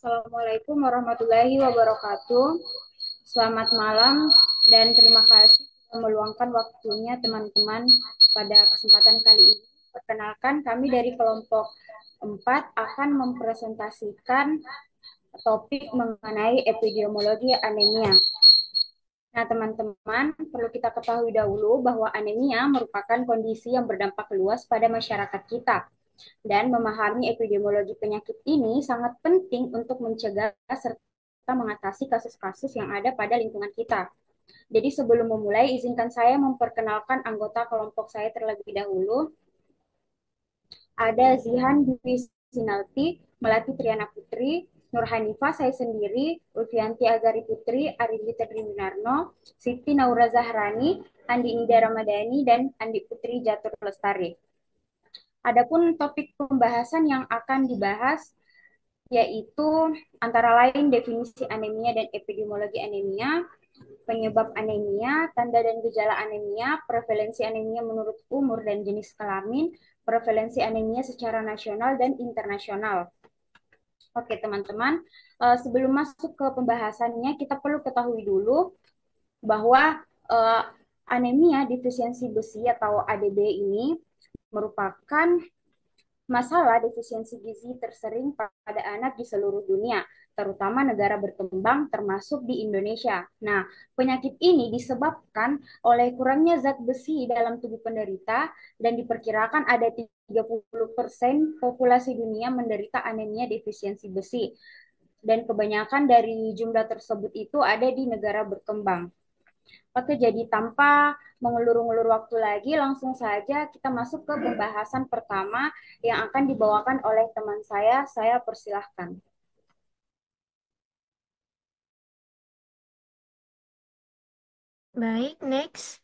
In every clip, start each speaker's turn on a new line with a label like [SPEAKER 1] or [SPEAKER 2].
[SPEAKER 1] Assalamualaikum warahmatullahi wabarakatuh. Selamat malam dan terima kasih sudah meluangkan waktunya teman-teman pada kesempatan kali ini. Perkenalkan, kami dari kelompok 4 akan mempresentasikan topik mengenai epidemiologi anemia. Nah, teman-teman, perlu kita ketahui dahulu bahwa anemia merupakan kondisi yang berdampak luas pada masyarakat kita. Dan memahami epidemiologi penyakit ini sangat penting untuk mencegah serta mengatasi kasus-kasus yang ada pada lingkungan kita. Jadi sebelum memulai, izinkan saya memperkenalkan anggota kelompok saya terlebih dahulu. Ada Zihan Dwi Sinalti, Melati Triana Putri, Nur Hanifah, saya sendiri, Ulfianti Azari Putri, Arindi Tedriminarno, Siti Naura Zahrani, Andi Ida Ramadhani, dan Andi Putri Jatur Lestari. Adapun topik pembahasan yang akan dibahas yaitu antara lain definisi anemia dan epidemiologi anemia, penyebab anemia, tanda dan gejala anemia, prevalensi anemia menurut umur dan jenis kelamin, prevalensi anemia secara nasional dan internasional. Oke, teman-teman, sebelum masuk ke pembahasannya, kita perlu ketahui dulu bahwa eh, anemia defisiensi besi atau ADB ini merupakan masalah defisiensi gizi tersering pada anak di seluruh dunia, terutama negara berkembang termasuk di Indonesia. Nah, penyakit ini disebabkan oleh kurangnya zat besi dalam tubuh penderita dan diperkirakan ada 30% populasi dunia menderita anemia defisiensi besi. Dan kebanyakan dari jumlah tersebut itu ada di negara berkembang. Oke, jadi tanpa mengulur-ngulur waktu lagi, langsung saja kita masuk ke pembahasan pertama yang akan dibawakan oleh teman saya. Saya persilahkan.
[SPEAKER 2] Baik, next.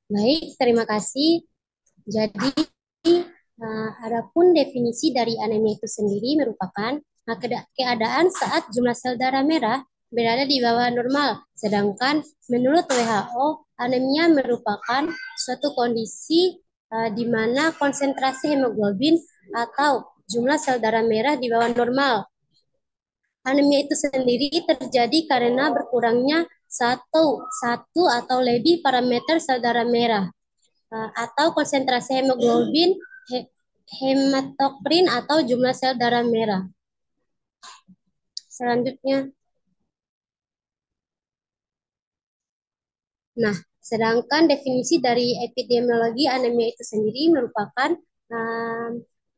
[SPEAKER 3] Baik, terima kasih. Jadi, adapun definisi dari anemia itu sendiri merupakan keadaan saat jumlah sel darah merah berada di bawah normal. Sedangkan menurut WHO, anemia merupakan suatu kondisi di mana konsentrasi hemoglobin atau jumlah sel darah merah di bawah normal. Anemia itu sendiri terjadi karena berkurangnya satu atau lebih parameter sel darah merah atau konsentrasi hemoglobin, hematokrin atau jumlah sel darah merah. Selanjutnya, nah, sedangkan definisi dari epidemiologi anemia itu sendiri merupakan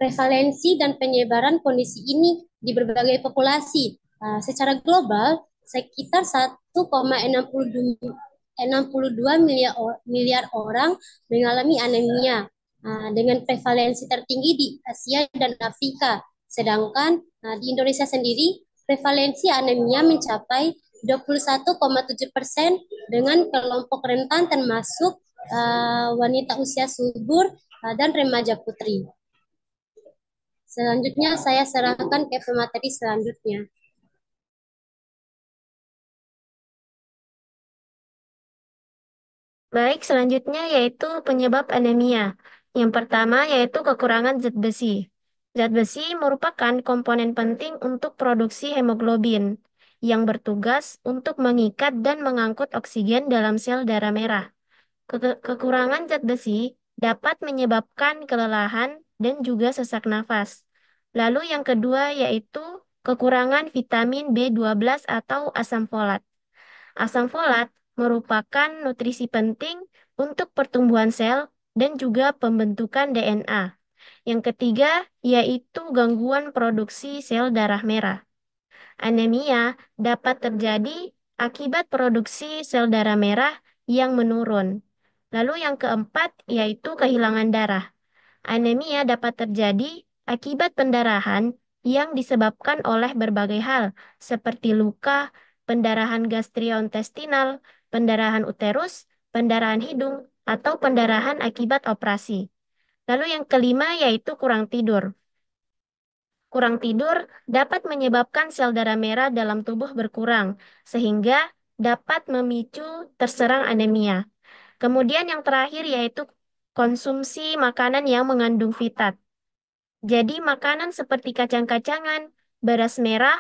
[SPEAKER 3] prevalensi dan penyebaran kondisi ini di berbagai populasi. Secara global, sekitar 1,62 miliar orang mengalami anemia dengan prevalensi tertinggi di Asia dan Afrika. Sedangkan di Indonesia sendiri, prevalensi anemia mencapai 21,7% dengan kelompok rentan termasuk wanita usia subur dan remaja putri. Selanjutnya saya serahkan ke pemateri selanjutnya.
[SPEAKER 2] Baik, selanjutnya yaitu penyebab anemia. Yang pertama yaitu kekurangan zat besi. Zat besi merupakan komponen penting untuk produksi hemoglobin yang bertugas untuk mengikat dan mengangkut oksigen dalam sel darah merah. Kekurangan zat besi dapat menyebabkan kelelahan dan juga sesak nafas. Lalu yang kedua yaitu kekurangan vitamin B12 atau asam folat. Asam folat merupakan nutrisi penting untuk pertumbuhan sel dan juga pembentukan DNA. Yang ketiga yaitu gangguan produksi sel darah merah. Anemia dapat terjadi akibat produksi sel darah merah yang menurun. Lalu yang keempat yaitu kehilangan darah. Anemia dapat terjadi akibat pendarahan yang disebabkan oleh berbagai hal, seperti luka, pendarahan gastrointestinal, pendarahan uterus, pendarahan hidung, atau pendarahan akibat operasi. Lalu yang kelima yaitu kurang tidur. Kurang tidur dapat menyebabkan sel darah merah dalam tubuh berkurang, sehingga dapat memicu terserang anemia. Kemudian yang terakhir yaitu konsumsi makanan yang mengandung fitat. Jadi makanan seperti kacang-kacangan, beras merah,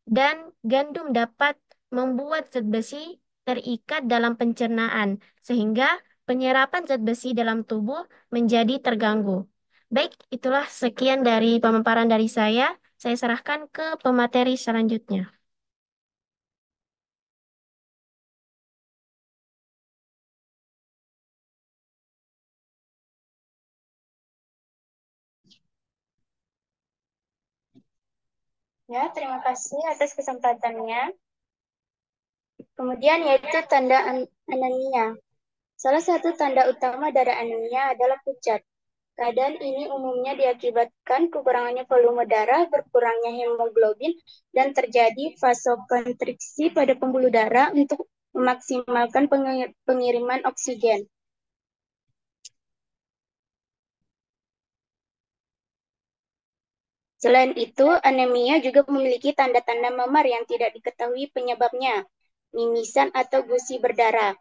[SPEAKER 2] dan gandum dapat membuat zat besi terikat dalam pencernaan, sehingga penyerapan zat besi dalam tubuh menjadi terganggu. Baik, itulah sekian dari pemaparan dari saya. Saya serahkan ke pemateri selanjutnya.
[SPEAKER 1] Ya, terima kasih atas kesempatannya. Kemudian yaitu tanda anemia. Salah satu tanda utama dari anemia adalah pucat. Keadaan ini umumnya diakibatkan kekurangannya volume darah, berkurangnya hemoglobin, dan terjadi vasokonstriksi pada pembuluh darah untuk memaksimalkan pengiriman oksigen. Selain itu, anemia juga memiliki tanda-tanda memar yang tidak diketahui penyebabnya, mimisan atau gusi berdarah,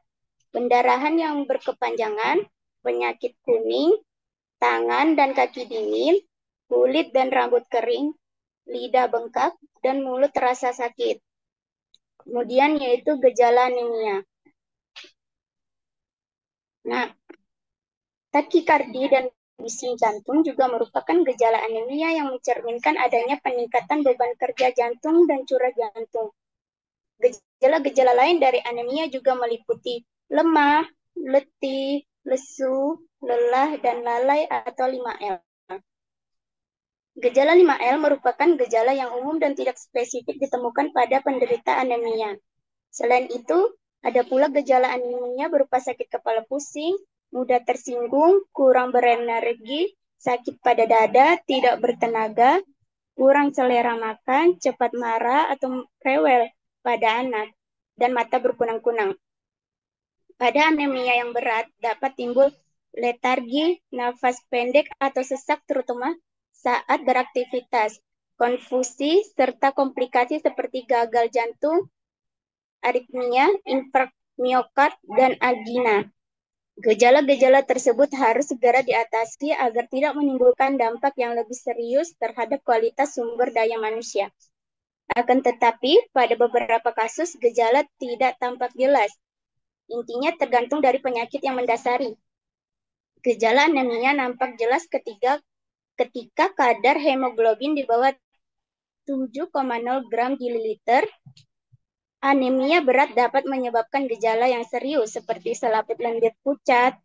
[SPEAKER 1] pendarahan yang berkepanjangan, penyakit kuning, tangan dan kaki dingin, kulit dan rambut kering, lidah bengkak, dan mulut terasa sakit. Kemudian yaitu gejala anemia. Nah, takikardi dan bising jantung juga merupakan gejala anemia yang mencerminkan adanya peningkatan beban kerja jantung dan curah jantung. Gejala-gejala lain dari anemia juga meliputi lemah, letih, lesu, lelah, dan lalai atau 5L. Gejala 5L merupakan gejala yang umum dan tidak spesifik ditemukan pada penderita anemia. Selain itu, ada pula gejala anemia berupa sakit kepala pusing, mudah tersinggung, kurang berenergi, sakit pada dada, tidak bertenaga, kurang selera makan, cepat marah atau rewel pada anak, dan mata berkunang-kunang. Pada anemia yang berat dapat timbul letargi, nafas pendek atau sesak terutama saat beraktivitas, konfusi, serta komplikasi seperti gagal jantung, aritmia, infark miokard, dan angina. Gejala-gejala tersebut harus segera diatasi agar tidak menimbulkan dampak yang lebih serius terhadap kualitas sumber daya manusia. Akan tetapi, pada beberapa kasus gejala tidak tampak jelas. Intinya tergantung dari penyakit yang mendasari. Gejala anemia nampak jelas ketika kadar hemoglobin di bawah 7,0 gram kililiter. Anemia berat dapat menyebabkan gejala yang serius seperti selaput lendir pucat,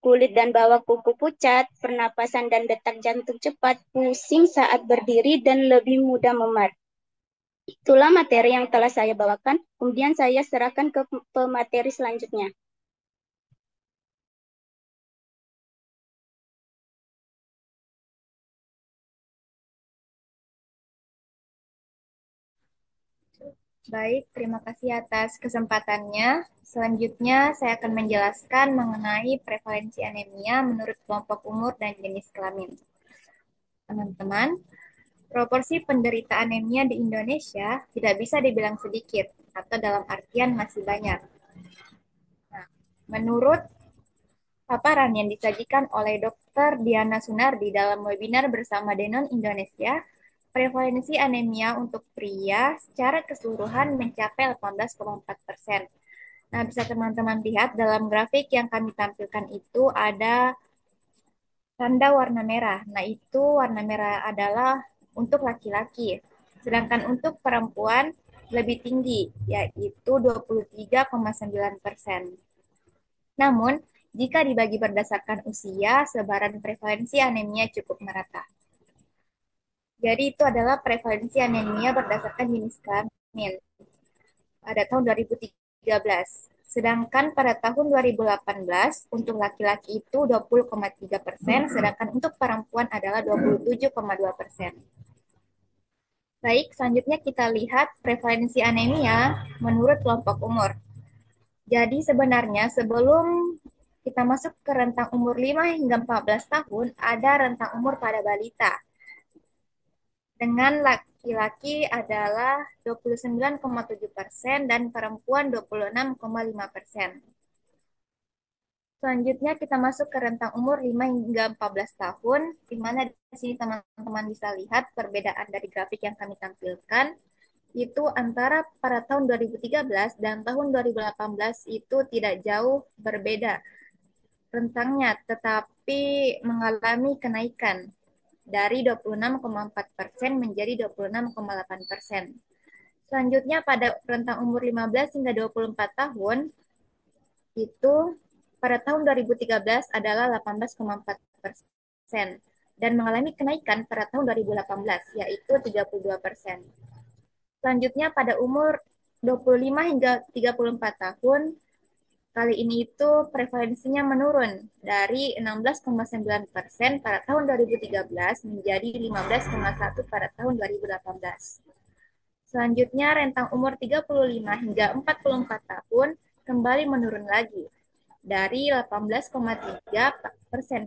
[SPEAKER 1] kulit dan bawah kuku pucat, pernapasan dan detak jantung cepat, pusing saat berdiri, dan lebih mudah memar. Itulah materi yang telah saya bawakan. Kemudian saya serahkan ke pemateri selanjutnya. Baik, terima kasih atas kesempatannya. Selanjutnya, saya akan menjelaskan mengenai prevalensi anemia menurut kelompok umur dan jenis kelamin. Teman-teman, proporsi penderita anemia di Indonesia tidak bisa dibilang sedikit, atau dalam artian masih banyak. Nah, menurut paparan yang disajikan oleh Dr. Diana Sunardi dalam webinar bersama Denon Indonesia, prevalensi anemia untuk pria secara keseluruhan mencapai 18,4%. Nah, bisa teman-teman lihat dalam grafik yang kami tampilkan itu ada tanda warna merah. Nah, itu warna merah adalah untuk laki-laki. Sedangkan untuk perempuan lebih tinggi, yaitu 23,9%. Namun, jika dibagi berdasarkan usia, sebaran prevalensi anemia cukup merata. Jadi itu adalah prevalensi anemia berdasarkan jenis kelamin pada tahun 2013. Sedangkan pada tahun 2018 untuk laki-laki itu 20,3%, sedangkan untuk perempuan adalah 27,2%. Baik, selanjutnya kita lihat prevalensi anemia menurut kelompok umur. Jadi sebenarnya sebelum kita masuk ke rentang umur 5 hingga 14 tahun, ada rentang umur pada balita. Dengan laki-laki adalah 29,7% dan perempuan 26,5%.
[SPEAKER 4] Selanjutnya kita masuk ke rentang umur 5 hingga 14 tahun, di mana di sini teman-teman bisa lihat perbedaan dari grafik yang kami tampilkan, itu antara pada tahun 2013 dan tahun 2018 itu tidak jauh berbeda rentangnya, tetapi mengalami kenaikan dari 26,4% menjadi 26,8%. Selanjutnya pada rentang umur 15 hingga 24 tahun, itu pada tahun 2013 adalah 18,4% dan mengalami kenaikan pada tahun 2018 yaitu 32%. Selanjutnya pada umur 25 hingga 34 tahun, kali ini itu prevalensinya menurun dari 16,9% pada tahun 2013 menjadi 15,1% pada tahun 2018. Selanjutnya rentang umur 35 hingga 44 tahun kembali menurun lagi dari 18,3%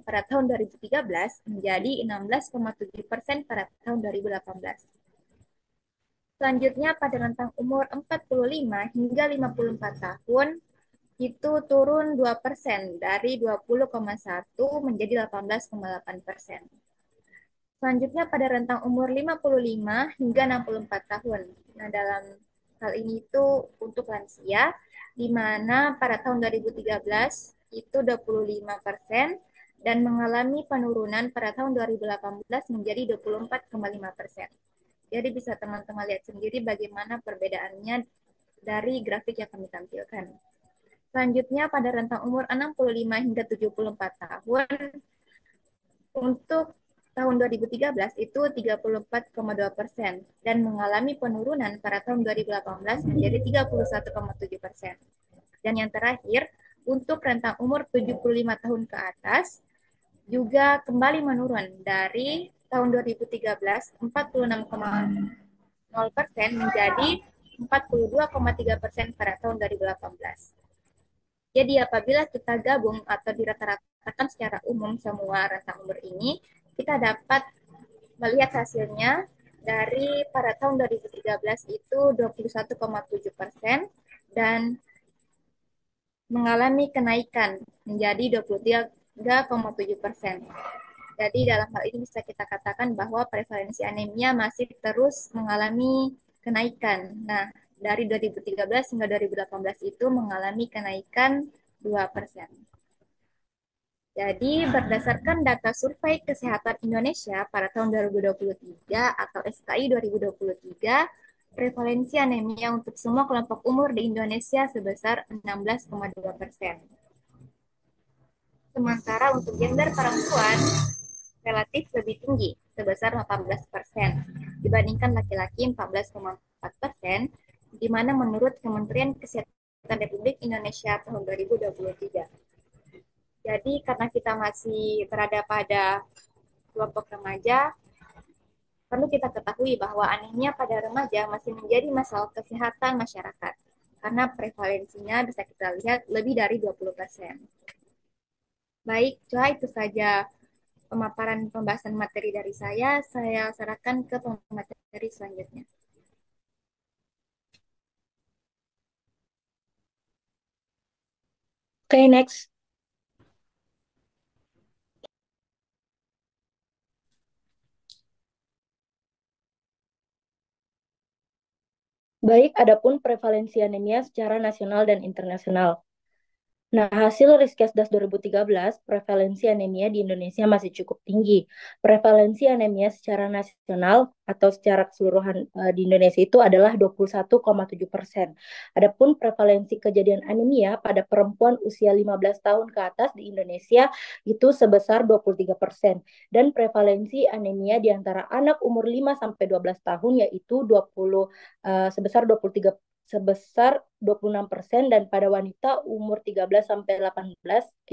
[SPEAKER 4] pada tahun 2013 menjadi 16,7% pada tahun 2018. Selanjutnya pada rentang umur 45 hingga 54 tahun itu turun 2% dari 20,1 menjadi 18,8%. Selanjutnya pada rentang umur 55 hingga 64 tahun. Nah, dalam hal ini itu untuk lansia, di mana pada tahun 2013 itu 25% dan mengalami penurunan pada tahun 2018 menjadi 24,5%. Jadi bisa teman-teman lihat sendiri bagaimana perbedaannya dari grafik yang kami tampilkan. Selanjutnya pada rentang umur 65 hingga 74 tahun, untuk tahun 2013 itu 34,2% dan mengalami penurunan pada tahun 2018 menjadi 31,7%. Dan yang terakhir, untuk rentang umur 75 tahun ke atas juga kembali menurun dari tahun 2013 46,0% menjadi 42,3% pada tahun 2018. Jadi apabila kita gabung atau dirata-ratakan secara umum semua rentang umur ini, kita dapat melihat hasilnya dari pada tahun 2013 itu 21,7% dan mengalami kenaikan menjadi 23,7%. Jadi dalam hal ini bisa kita katakan bahwa prevalensi anemia masih terus mengalami kenaikan. Nah, dari 2013 hingga 2018 itu mengalami kenaikan 2%. Jadi berdasarkan data Survei Kesehatan Indonesia pada tahun 2023 atau SKI 2023, prevalensi anemia untuk semua kelompok umur di Indonesia sebesar 16,2%. Sementara untuk gender perempuan relatif lebih tinggi, sebesar 18%, dibandingkan laki-laki 14,4%, di mana menurut Kementerian Kesehatan Republik Indonesia tahun 2023. Jadi karena kita masih berada pada kelompok remaja, perlu kita ketahui bahwa anemia pada remaja masih menjadi masalah kesehatan masyarakat, karena prevalensinya bisa kita lihat lebih dari 20%. Baik, Joa, itu saja pemaparan pembahasan materi dari saya serahkan ke pemateri selanjutnya.
[SPEAKER 5] Okay, next. Baik, adapun prevalensi anemia secara nasional dan internasional. Nah, hasil Riskesdas 2013, prevalensi anemia di Indonesia masih cukup tinggi. Prevalensi anemia secara nasional atau secara keseluruhan di Indonesia itu adalah 21,7%. Adapun prevalensi kejadian anemia pada perempuan usia 15 tahun ke atas di Indonesia itu sebesar 23%. Dan prevalensi anemia di antara anak umur 5 sampai 12 tahun yaitu sebesar 26% dan pada wanita umur 13 sampai 18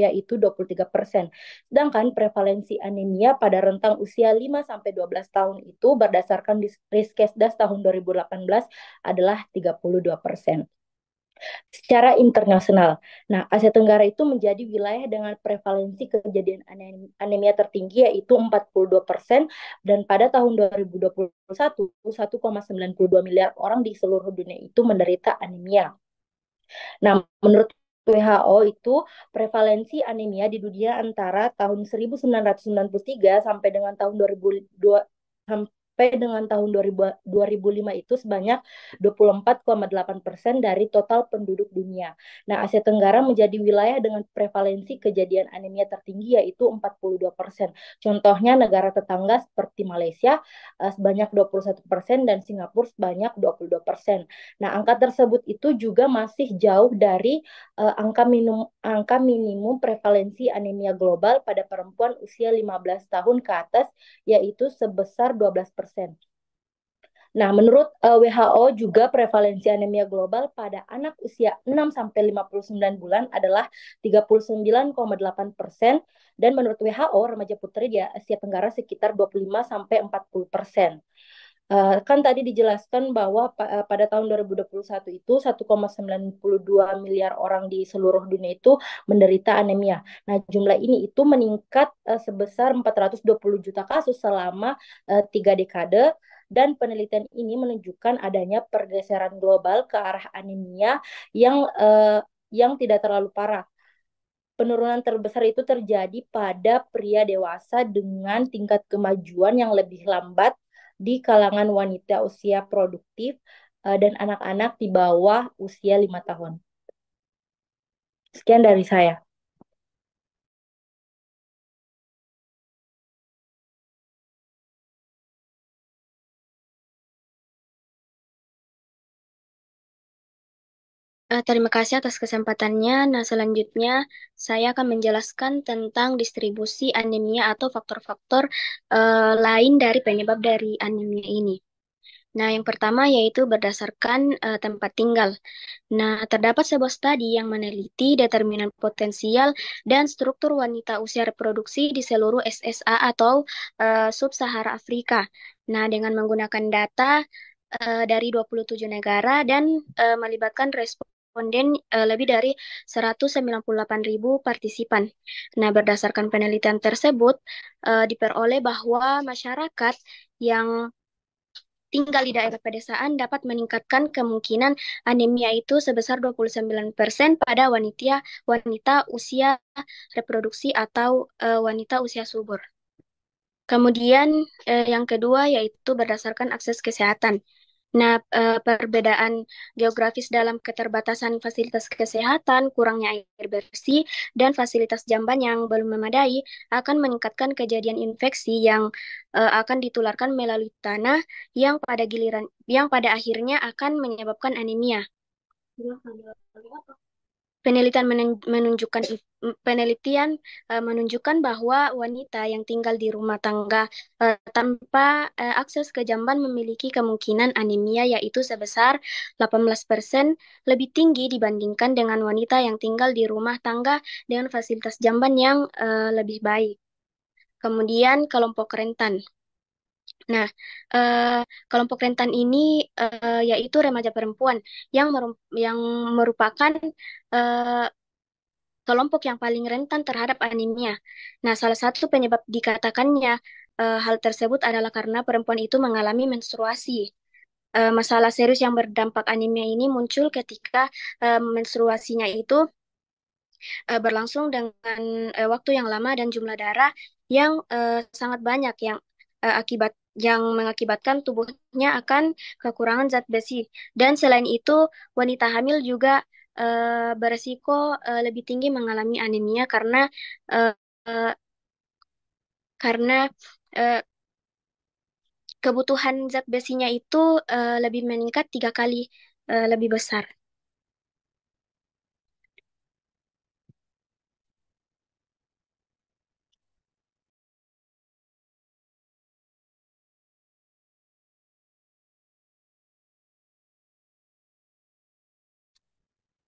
[SPEAKER 5] yaitu 23%. Sedangkan prevalensi anemia pada rentang usia 5 sampai 12 tahun itu berdasarkan Riskesdas tahun 2018 adalah 32%. Secara internasional. Nah, Asia Tenggara itu menjadi wilayah dengan prevalensi kejadian anemia tertinggi yaitu 42% dan pada tahun 2021 1,92 miliar orang di seluruh dunia itu menderita anemia. Nah, menurut WHO itu prevalensi anemia di dunia antara tahun 1993 sampai dengan tahun 2002 sampai dengan tahun 2005 itu sebanyak 24,8% dari total penduduk dunia. Nah, Asia Tenggara menjadi wilayah dengan prevalensi kejadian anemia tertinggi yaitu 42%. Contohnya negara tetangga seperti Malaysia sebanyak 21% dan Singapura sebanyak 22%. Nah, angka tersebut itu juga masih jauh dari angka minimum prevalensi anemia global pada perempuan usia 15 tahun ke atas, yaitu sebesar 12%. Nah, menurut WHO juga prevalensi anemia global pada anak usia 6-59 bulan adalah 39,8%, dan menurut WHO remaja putri di Asia Tenggara sekitar 25-40%. Kan tadi dijelaskan bahwa pada tahun 2021 itu 1,92 miliar orang di seluruh dunia itu menderita anemia. Nah, jumlah ini itu meningkat sebesar 420 juta kasus selama 3 dekade, dan penelitian ini menunjukkan adanya pergeseran global ke arah anemia yang tidak terlalu parah. Penurunan terbesar itu terjadi pada pria dewasa dengan tingkat kemajuan yang lebih lambat di kalangan wanita usia produktif dan anak-anak di bawah usia 5 tahun. Sekian dari saya.
[SPEAKER 2] Terima kasih atas kesempatannya. Nah, selanjutnya saya akan menjelaskan tentang distribusi anemia atau faktor-faktor lain dari penyebab dari anemia ini. Nah, yang pertama yaitu berdasarkan tempat tinggal. Nah, terdapat sebuah studi yang meneliti determinan potensial dan struktur wanita usia reproduksi di seluruh SSA atau Sub-Sahara Afrika. Nah, dengan menggunakan data dari 27 negara dan melibatkan responden lebih dari 198.000 partisipan. Nah, berdasarkan penelitian tersebut, diperoleh bahwa masyarakat yang tinggal di daerah pedesaan dapat meningkatkan kemungkinan anemia itu sebesar 29% pada wanita usia reproduksi atau wanita usia subur. Kemudian yang kedua yaitu berdasarkan akses kesehatan. Nah, perbedaan geografis dalam keterbatasan fasilitas kesehatan, kurangnya air bersih, dan fasilitas jamban yang belum memadai akan meningkatkan kejadian infeksi yang akan ditularkan melalui tanah yang pada akhirnya akan menyebabkan anemia. Penelitian menunjukkan penelitian menunjukkan bahwa wanita yang tinggal di rumah tangga tanpa akses ke jamban memiliki kemungkinan anemia yaitu sebesar 18% lebih tinggi dibandingkan dengan wanita yang tinggal di rumah tangga dengan fasilitas jamban yang lebih baik. Kemudian kelompok rentan. Nah, kelompok rentan ini yaitu remaja perempuan yang merupakan kelompok yang paling rentan terhadap anemia. Nah, salah satu penyebab dikatakannya hal tersebut adalah karena perempuan itu mengalami menstruasi. Masalah serius yang berdampak anemia ini muncul ketika menstruasinya itu berlangsung dengan waktu yang lama dan jumlah darah yang sangat banyak yang mengakibatkan tubuhnya akan kekurangan zat besi. Dan selain itu, wanita hamil juga beresiko lebih tinggi mengalami anemia uh, uh, karena uh, kebutuhan zat besinya itu lebih meningkat 3 kali lebih besar.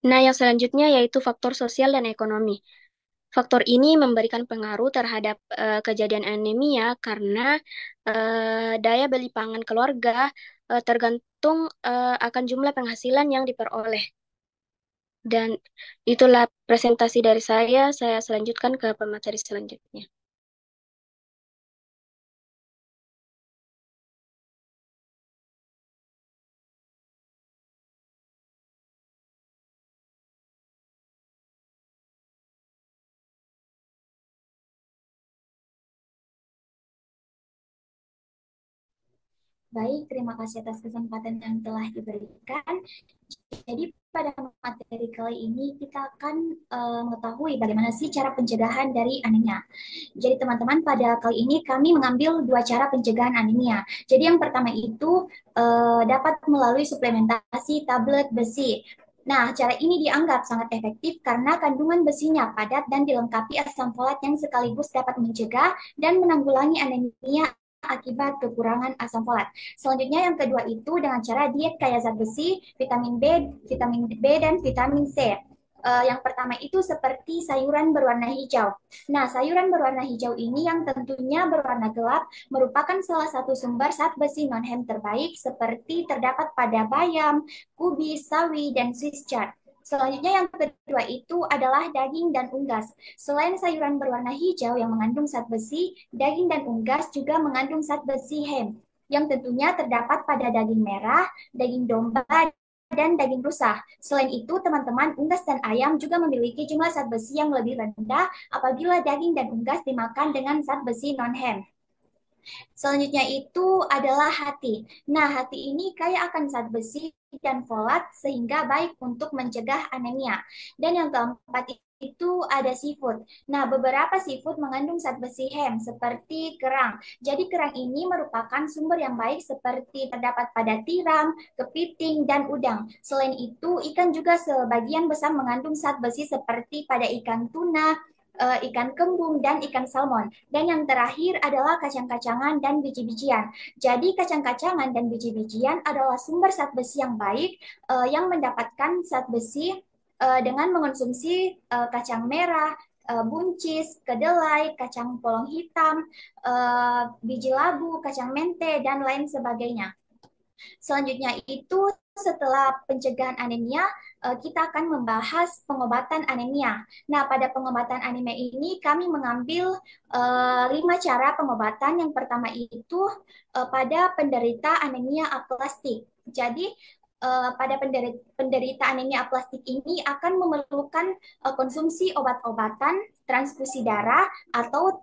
[SPEAKER 2] Nah, yang selanjutnya yaitu faktor sosial dan ekonomi. Faktor ini memberikan pengaruh terhadap kejadian anemia karena daya beli pangan keluarga tergantung akan jumlah penghasilan yang diperoleh. Dan itulah presentasi dari saya. Saya selanjutkan ke pemateri selanjutnya.
[SPEAKER 6] Baik, terima kasih atas kesempatan yang telah diberikan. Jadi pada materi kali ini kita akan mengetahui bagaimana sih cara pencegahan dari anemia. Jadi teman-teman, pada kali ini kami mengambil dua cara pencegahan anemia. Jadi yang pertama itu dapat melalui suplementasi tablet besi. Nah, cara ini dianggap sangat efektif karena kandungan besinya padat dan dilengkapi asam folat yang sekaligus dapat mencegah dan menanggulangi anemia akibat kekurangan asam folat. Selanjutnya yang kedua itu dengan cara diet kaya zat besi, vitamin B dan vitamin C. Yang pertama itu seperti sayuran berwarna hijau. Nah, sayuran berwarna hijau ini yang tentunya berwarna gelap merupakan salah satu sumber zat besi non-hem terbaik seperti terdapat pada bayam, kubis, sawi, dan Swiss chard. Selanjutnya yang kedua itu adalah daging dan unggas. Selain sayuran berwarna hijau yang mengandung zat besi, daging dan unggas juga mengandung zat besi hem yang tentunya terdapat pada daging merah, daging domba, dan daging rusa. Selain itu, teman-teman, unggas dan ayam juga memiliki jumlah zat besi yang lebih rendah apabila daging dan unggas dimakan dengan zat besi non-hem. Selanjutnya itu adalah hati. Nah, hati ini kaya akan zat besi dan folat sehingga baik untuk mencegah anemia. Dan yang keempat itu ada seafood. Nah, beberapa seafood mengandung zat besi hem seperti kerang. Jadi kerang ini merupakan sumber yang baik seperti terdapat pada tiram, kepiting, dan udang. Selain itu, ikan juga sebagian besar mengandung zat besi seperti pada ikan tuna, ikan kembung, dan ikan salmon. Dan yang terakhir adalah kacang-kacangan dan biji-bijian. Jadi kacang-kacangan dan biji-bijian adalah sumber zat besi yang baik yang mendapatkan zat besi dengan mengonsumsi kacang merah, buncis, kedelai, kacang polong hitam, biji labu, kacang mente, dan lain sebagainya. Selanjutnya itu setelah pencegahan anemia, kita akan membahas pengobatan anemia. Nah, pada pengobatan anemia ini kami mengambil 5 cara pengobatan. Yang pertama itu pada penderita anemia aplastik. Jadi, pada penderita anemia aplastik ini akan memerlukan konsumsi obat-obatan, transfusi darah, atau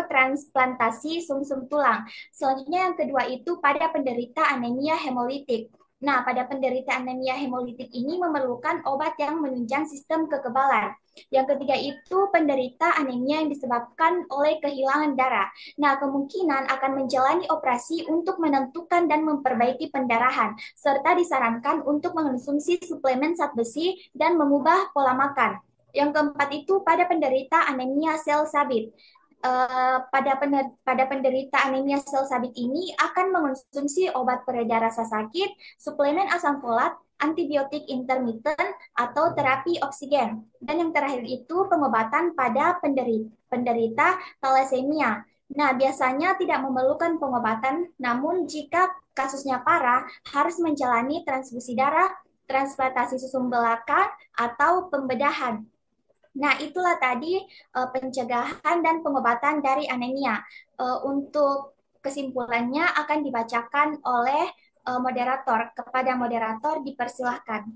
[SPEAKER 6] transplantasi sumsum tulang. Selanjutnya yang kedua itu pada penderita anemia hemolitik. Nah, pada penderita anemia hemolitik ini memerlukan obat yang menunjang sistem kekebalan. Yang ketiga itu penderita anemia yang disebabkan oleh kehilangan darah. Nah, kemungkinan akan menjalani operasi untuk menentukan dan memperbaiki pendarahan, serta disarankan untuk mengonsumsi suplemen zat besi dan mengubah pola makan. Yang keempat itu pada penderita anemia sel sabit. Pada penderita anemia sel sabit ini akan mengonsumsi obat pereda rasa sakit, suplemen asam folat, antibiotik intermittent, atau terapi oksigen. Dan yang terakhir itu pengobatan pada penderita thalassemia. Nah, biasanya tidak memerlukan pengobatan, namun jika kasusnya parah, harus menjalani transfusi darah, transplantasi susum belaka, atau pembedahan. Nah, itulah tadi pencegahan dan pengobatan dari anemia. Untuk kesimpulannya akan dibacakan oleh moderator. Kepada moderator dipersilahkan.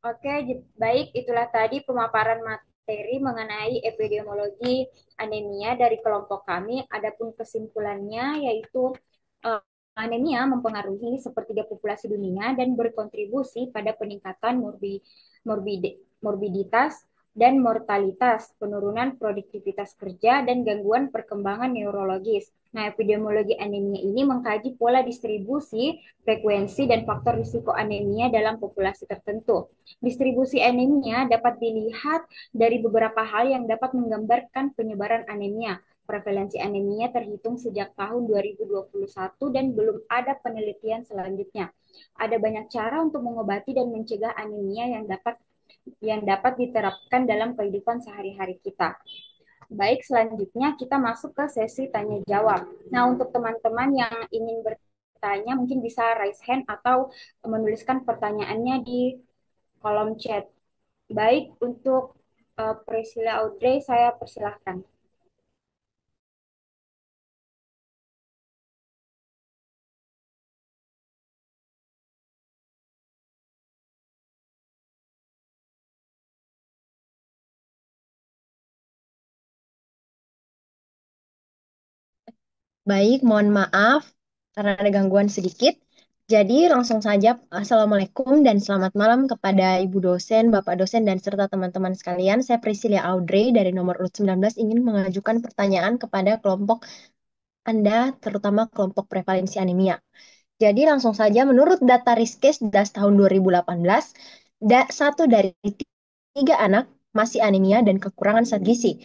[SPEAKER 1] Oke, baik, itulah tadi pemaparan materi mengenai epidemiologi anemia dari kelompok kami. Adapun kesimpulannya yaitu anemia mempengaruhi sepertiga populasi dunia dan berkontribusi pada peningkatan morbiditas dan mortalitas, penurunan produktivitas kerja, dan gangguan perkembangan neurologis. Nah, epidemiologi anemia ini mengkaji pola distribusi, frekuensi, dan faktor risiko anemia dalam populasi tertentu. Distribusi anemia dapat dilihat dari beberapa hal yang dapat menggambarkan penyebaran anemia. Prevalensi anemia terhitung sejak tahun 2021 dan belum ada penelitian selanjutnya. Ada banyak cara untuk mengobati dan mencegah anemia yang dapat diterapkan dalam kehidupan sehari-hari kita. Baik, selanjutnya kita masuk ke sesi tanya jawab. Nah, untuk teman-teman yang ingin bertanya mungkin bisa raise hand atau menuliskan pertanyaannya di kolom chat. Baik, untuk Priscilla Audrey saya persilahkan.
[SPEAKER 7] Baik, mohon maaf karena ada gangguan sedikit. Jadi langsung saja, Assalamualaikum dan selamat malam kepada Ibu dosen, Bapak dosen, dan serta teman-teman sekalian. Saya Priscilia Audrey dari nomor urut 19 ingin mengajukan pertanyaan kepada kelompok Anda, terutama kelompok prevalensi anemia. Jadi langsung saja, menurut data Riskes DAS tahun 2018, satu dari tiga anak masih anemia dan kekurangan zat gizi.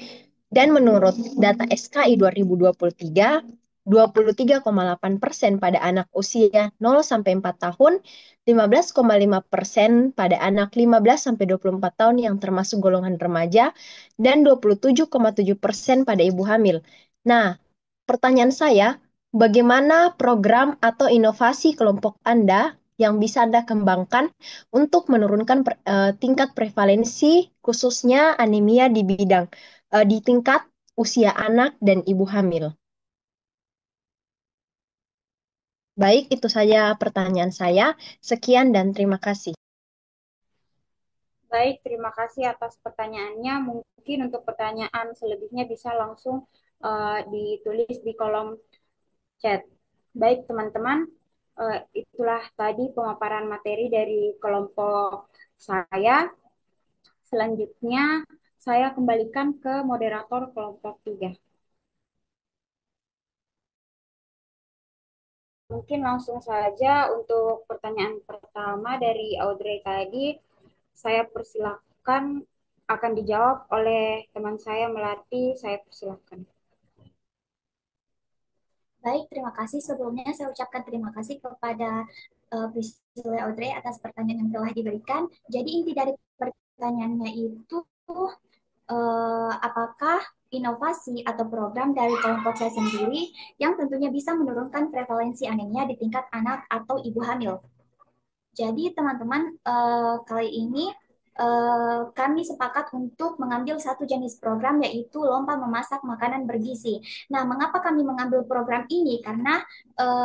[SPEAKER 7] Dan menurut data SKI 2023, 23,8% pada anak usia 0 sampai 4 tahun, 15,5% pada anak 15 sampai 24 tahun yang termasuk golongan remaja, dan 27,7% pada ibu hamil. Nah, pertanyaan saya, bagaimana program atau inovasi kelompok Anda yang bisa Anda kembangkan untuk menurunkan tingkat prevalensi khususnya anemia di tingkat usia anak dan ibu hamil? Baik, itu saja pertanyaan saya. Sekian dan terima kasih.
[SPEAKER 1] Baik, terima kasih atas pertanyaannya. Mungkin untuk pertanyaan selebihnya bisa langsung ditulis di kolom chat. Baik, teman-teman, itulah tadi pemaparan materi dari kelompok saya. Selanjutnya, saya kembalikan ke moderator kelompok 3. Mungkin langsung saja untuk pertanyaan pertama dari Audrey tadi, saya persilakan akan dijawab oleh teman saya Melati. Saya persilakan.
[SPEAKER 6] Baik, terima kasih. Sebelumnya saya ucapkan terima kasih kepada Priscilla Audrey atas pertanyaan yang telah diberikan. Jadi inti dari pertanyaannya itu apakah inovasi atau program dari kelompok saya sendiri yang tentunya bisa menurunkan prevalensi anemia di tingkat anak atau ibu hamil. Jadi teman-teman kali ini kami sepakat untuk mengambil satu jenis program yaitu lomba memasak makanan bergizi. Nah, mengapa kami mengambil program ini? Karena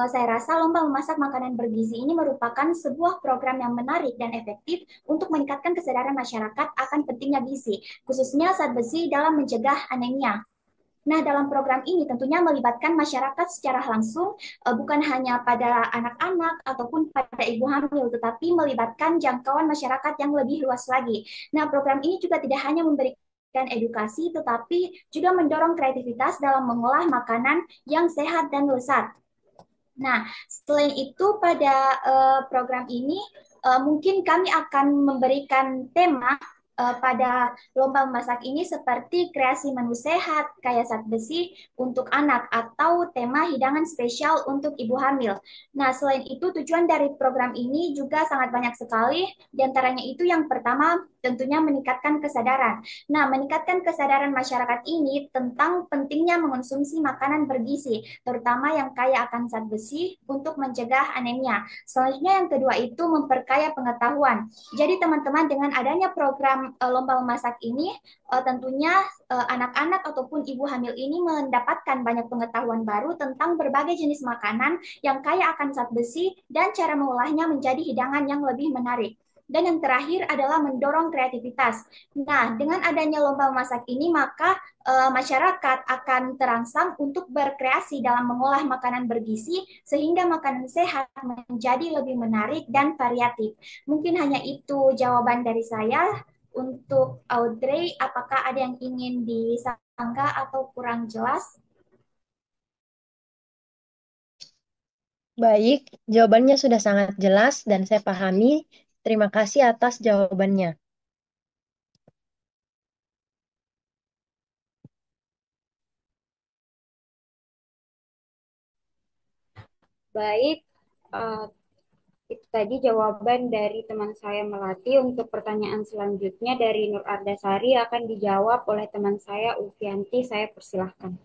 [SPEAKER 6] saya rasa lomba memasak makanan bergizi ini merupakan sebuah program yang menarik dan efektif untuk meningkatkan kesadaran masyarakat akan pentingnya gizi, khususnya zat besi dalam mencegah anemia. Nah, dalam program ini tentunya melibatkan masyarakat secara langsung, bukan hanya pada anak-anak ataupun pada ibu hamil, tetapi melibatkan jangkauan masyarakat yang lebih luas lagi. Nah, program ini juga tidak hanya memberikan edukasi, tetapi juga mendorong kreativitas dalam mengolah makanan yang sehat dan lezat. Nah, selain itu pada program ini mungkin kami akan memberikan tema pada lomba memasak ini seperti kreasi menu sehat, kaya zat besi untuk anak atau tema hidangan spesial untuk ibu hamil. Nah, selain itu tujuan dari program ini juga sangat banyak sekali, di antaranya itu yang pertama tentunya meningkatkan kesadaran. Nah, meningkatkan kesadaran masyarakat ini tentang pentingnya mengonsumsi makanan bergizi, terutama yang kaya akan zat besi untuk mencegah anemia. Selanjutnya yang kedua itu memperkaya pengetahuan. Jadi teman-teman dengan adanya program lomba memasak ini tentunya anak-anak ataupun ibu hamil ini mendapatkan banyak pengetahuan baru tentang berbagai jenis makanan yang kaya akan zat besi dan cara mengolahnya menjadi hidangan yang lebih menarik. Dan yang terakhir adalah mendorong kreativitas. Nah, dengan adanya lomba memasak ini, maka masyarakat akan terangsang untuk berkreasi dalam mengolah makanan bergizi, sehingga makanan sehat menjadi lebih menarik dan variatif. Mungkin hanya itu jawaban dari saya. Untuk Audrey, apakah ada yang ingin disangka atau kurang jelas?
[SPEAKER 7] Baik, jawabannya sudah sangat jelas dan saya pahami. Terima kasih atas jawabannya.
[SPEAKER 1] Baik, itu tadi jawaban dari teman saya Melati. Untuk pertanyaan selanjutnya dari Nur Ardasari akan dijawab oleh teman saya Ulfianti. Saya persilahkan.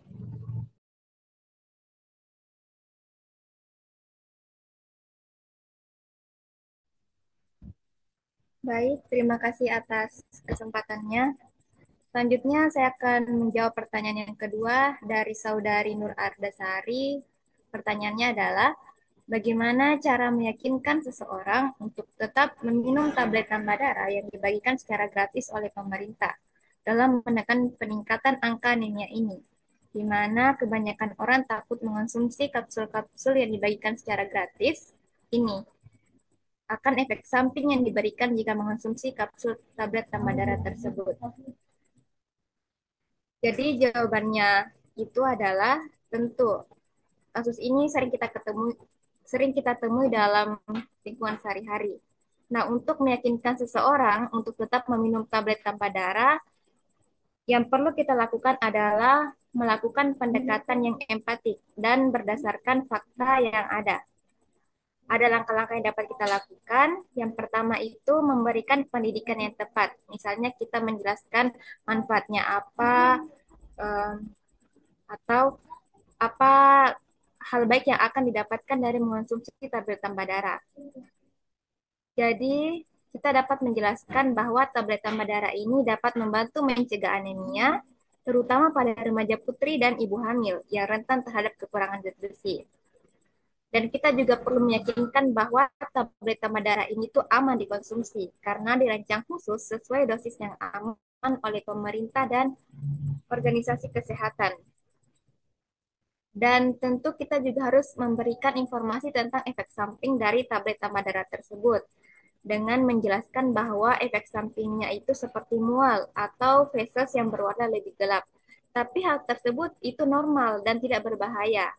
[SPEAKER 4] Baik, terima kasih atas kesempatannya. Selanjutnya saya akan menjawab pertanyaan yang kedua dari saudari Nur Ardasari. Pertanyaannya adalah, bagaimana cara meyakinkan seseorang untuk tetap meminum tablet tambah darah yang dibagikan secara gratis oleh pemerintah dalam menekan peningkatan angka anemia ini? di mana kebanyakan orang takut mengonsumsi kapsul-kapsul yang dibagikan secara gratis. Ini akan efek samping yang diberikan jika mengonsumsi kapsul tablet tambah darah tersebut. Jadi jawabannya itu adalah tentu. Kasus ini sering kita temui dalam lingkungan sehari-hari. Nah, untuk meyakinkan seseorang untuk tetap meminum tablet tanpa darah, yang perlu kita lakukan adalah melakukan pendekatan yang empatik dan berdasarkan fakta yang ada. Ada langkah-langkah yang dapat kita lakukan. Yang pertama itu memberikan pendidikan yang tepat. Misalnya kita menjelaskan manfaatnya apa, atau apa hal baik yang akan didapatkan dari mengonsumsi tablet tambah darah. Jadi, kita dapat menjelaskan bahwa tablet tambah darah ini dapat membantu mencegah anemia, terutama pada remaja putri dan ibu hamil yang rentan terhadap kekurangan zat besi. Dan kita juga perlu meyakinkan bahwa tablet tambah darah ini tuh aman dikonsumsi karena dirancang khusus sesuai dosis yang aman oleh pemerintah dan organisasi kesehatan. Dan tentu kita juga harus memberikan informasi tentang efek samping dari tablet tambah darah tersebut dengan menjelaskan bahwa efek sampingnya itu seperti mual atau feses yang berwarna lebih gelap. Tapi hal tersebut itu normal dan tidak berbahaya.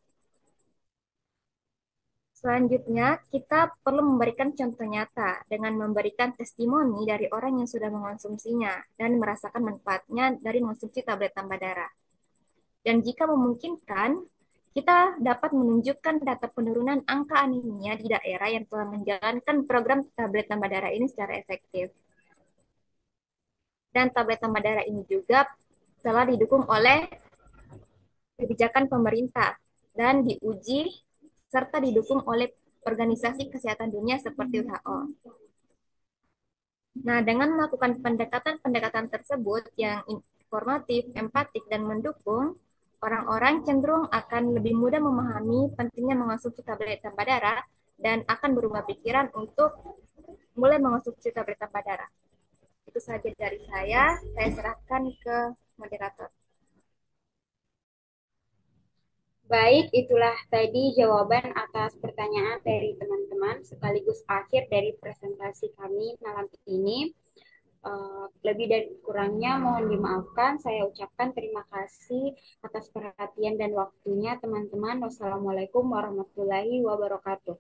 [SPEAKER 4] Selanjutnya, kita perlu memberikan contoh nyata dengan memberikan testimoni dari orang yang sudah mengonsumsinya dan merasakan manfaatnya dari mengonsumsi tablet tambah darah. Dan jika memungkinkan, kita dapat menunjukkan data penurunan angka anemia di daerah yang telah menjalankan program tablet tambah darah ini secara efektif. Dan tablet tambah darah ini juga telah didukung oleh kebijakan pemerintah dan diuji serta didukung oleh Organisasi Kesehatan Dunia seperti WHO. Nah, dengan melakukan pendekatan-pendekatan tersebut yang informatif, empatik, dan mendukung, orang-orang cenderung akan lebih mudah memahami pentingnya mengonsumsi tablet tambah darah dan akan berubah pikiran untuk mulai mengonsumsi tablet tambah darah. Itu saja dari saya serahkan ke moderator.
[SPEAKER 1] Baik, itulah tadi jawaban atas pertanyaan dari teman-teman sekaligus akhir dari presentasi kami malam ini. Lebih dan kurangnya mohon dimaafkan. Saya ucapkan terima kasih atas perhatian dan waktunya teman-teman. Wassalamualaikum warahmatullahi wabarakatuh.